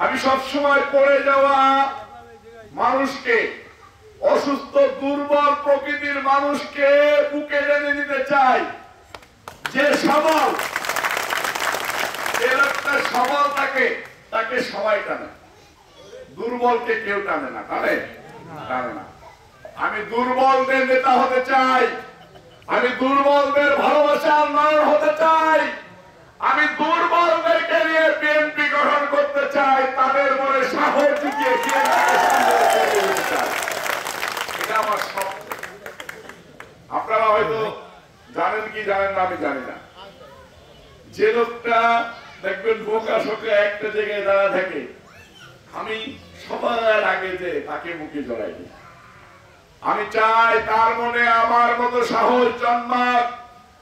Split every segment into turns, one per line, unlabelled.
আমি সব সময় পড়ে যাওয়া মানুষকে, অসুস্থ দুর্বল প্রকৃতির মানুষকে বুকে টেনে নিতে চাই। যে সবল, যে লোকটা সবল তাকে সবাই টানে, দুর্বলকে কেউ টানে না। টানে না। আমি দুর্বলদের নেতা হতে চাই, আমি দুর্বলদের ভালোবাসার নায়ক হতে চাই, আমি দুর্বলদেরকে নিয়ে বিএনপি গঠন করতে চাই, তাদের মনে সাহস জুগিয়ে এটা আমার স্বপ্ন। আপনারা হয়তো জানেন কি জানেন না আমি জানি না, যে লোকটা দেখবেন বোকা শোকা একটা জায়গায় দাঁড়া থাকে, আমি সবার আগে যে তাকে মুখে জড়াই দিই। আমি চাই তার মনে আমার মতো সাহস জন্মাক।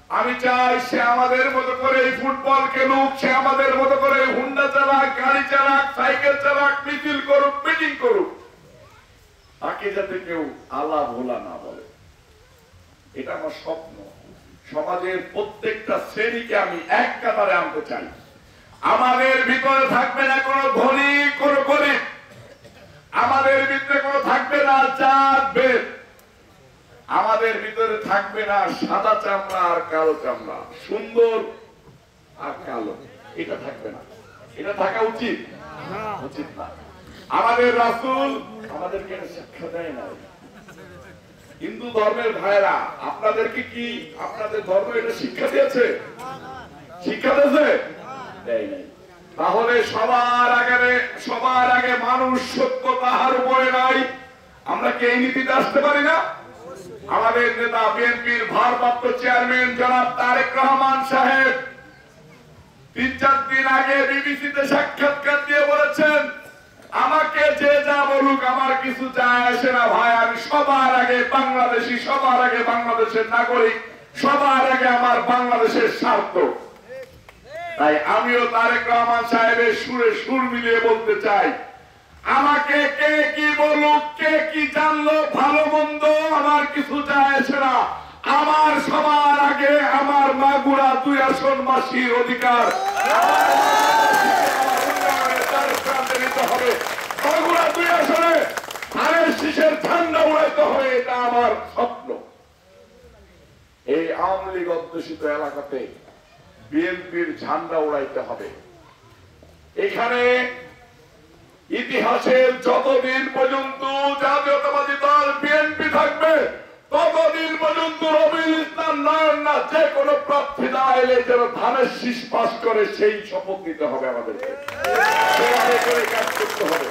আমি চাই সে আমাদের মতো করে ফুটবল খেলুক, সে আমাদের মতো করে হুন্ডা চালাক, গাড়ি চালাক, সাইকেল চালাক, মিছিল করুক, মিটিং করুক, তাকে যাতে কেউ আলা ভোলা না বলে। এটা আমার স্বপ্ন। সমাজের প্রত্যেকটা শ্রেণীকে আমি এক কাতারে আনতে চাই। আমাদের ভিতরে থাকবে না কোনো ধনী কোনো গরিব, আমাদের ভিতরে কোনো থাকবে না জাত ভেদ, আমাদের ভিতরে থাকবে না সাদা চামড়া আর কালো চামড়া, সুন্দর আর কালো, এটা থাকবে না। এটা থাকা উচিত উচিত না। আমাদের রাসূল আমাদেরকে শিক্ষা দেয় না। হিন্দু ধর্মের ভাইরা আপনাদেরকে কি আপনাদের ধর্ম এটা শিক্ষা দিয়েছে? শিক্ষা দিয়েছে? দেয় নাই। তাহলে সবার আগে মানুষ সত্য তাহার উপরে নাই, আমরা কি এই নীতিতে আসতে পারি না? আমাদের নেতা বিএনপির ভারপ্রাপ্ত চেয়ারম্যান জনাব তারেক রহমান সাহেব ৩-৪ দিন আগে বিবিসিতে সাক্ষাৎকার দিয়ে বলেছেন, আমাকে যে যা বলুক আমার কিছু যায় আসে না ভাই, আমি সবার আগে বাংলাদেশি, সবার আগে বাংলাদেশের নাগরিক, সবার আগে আমার বাংলাদেশের স্বার্থ। তাই আমিও তারেক রহমান সাহেবের সুরে সুর মিলিয়ে বলতে চাই, আমাকে কে কি বলুক, কে কি জানলো, ভালো মন্দ আমার কিছু যায় আসে না। আমার সবার আগে আমার মাগুরা 2 আসন মাসির অধিকার হবে। মাগুরা 2 আসনে ধানের শীষের ঝান্ডা উড়াইতে হবে, এটা আমার স্বপ্ন। এই আওয়ামী লীগ অধ্যুষিত এলাকাতে বিএনপির ঝান্ডা উড়াইতে হবে। এখানে ইতিহাসের যতদিন পর্যন্ত জাতীয়তাবাদী দল বিএনপি থাকবে, ততদিন পর্যন্ত রবিউল ইসলাম নয়ন না যে কোনো প্রার্থী দাঁড়াইলে যেন ধানের শীষ পাস করে সেই শপথ নিতে হবে, আমাদেরকে কাজ করতে হবে।